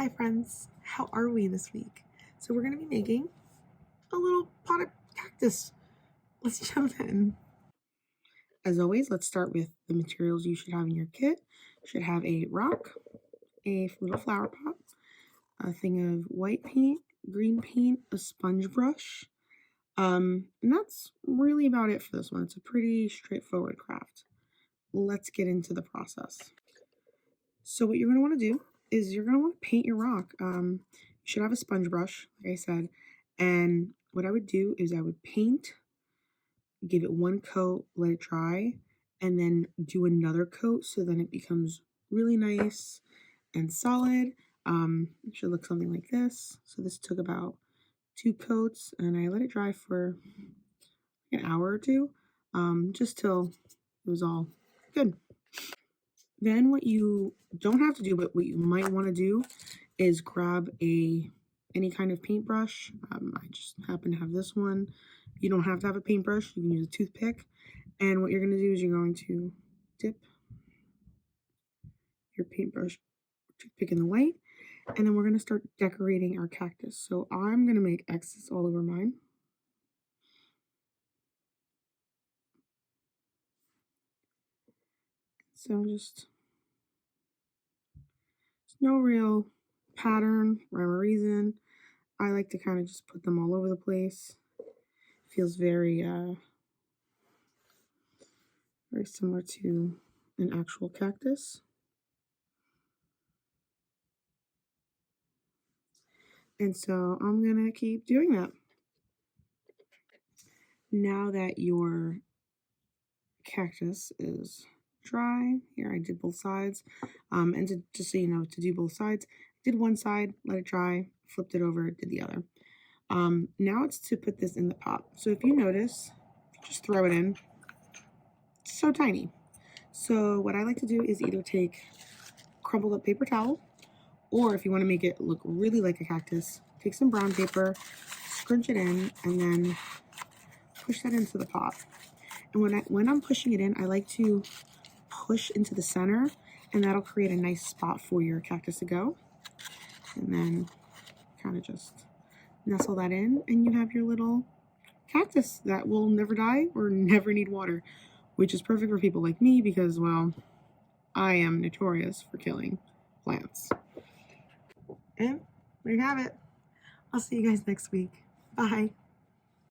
Hi friends, how are we this week? So we're going to be making a little potted cactus. Let's jump in. As always, let's start with the materials you should have in your kit. You should have a rock, a little flower pot, a thing of white paint, green paint, a sponge brush. And that's really about it for this one. It's a pretty straightforward craft. Let's get into the process. So what you're going to want to do is you're going to want to paint your rock. You should have a sponge brush, like I said. And what I would do is I would paint, give it one coat, let it dry, and then do another coat so then it becomes really nice and solid. It should look something like this. So this took about 2 coats, and I let it dry for an hour or two, just till it was all good. Then what you don't have to do, but what you might want to do is grab any kind of paintbrush. I just happen to have this one. You don't have to have a paintbrush. You can use a toothpick. And what you're going to do is you're going to dip your paintbrush toothpick in the white. And then we're going to start decorating our cactus. So I'm going to make X's all over mine. So just no real pattern, rhyme or reason. I like to kind of just put them all over the place. Feels very similar to an actual cactus. And so I'm gonna keep doing that. Now that your cactus is dry, here I did both sides. And just so you know, to do both sides, did one side, let it dry, flipped it over, did the other. Now it's to put this in the pot. So if you notice, just throw it in. It's so tiny. So what I like to do is either take crumpled up paper towel, or if you want to make it look really like a cactus, take some brown paper, scrunch it in, and then push that into the pot. And when I'm pushing it in, I like to push into the center, and that'll create a nice spot for your cactus to go. And then kind of just nestle that in, and you have your little cactus that will never die or never need water, which is perfect for people like me because, well, I am notorious for killing plants. And there you have it. I'll see you guys next week. Bye.